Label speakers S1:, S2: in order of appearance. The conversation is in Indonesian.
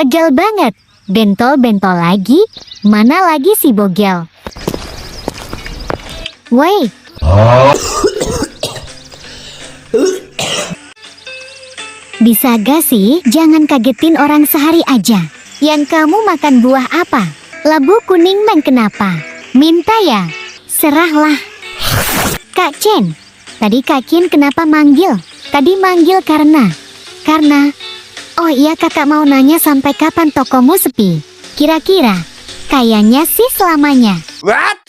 S1: Pegal banget. Bentol-bentol lagi. Mana lagi si Bogel? Woi. Bisa gak sih jangan kagetin orang sehari aja? Yang kamu makan buah apa? Labu kuning bang kenapa? Minta ya? Serahlah. Kak Chen. Tadi Kak Chen kenapa manggil? Tadi manggil karena... Oh iya, kakak mau nanya sampai kapan tokomu sepi? Kira-kira? Kayaknya sih selamanya.
S2: What?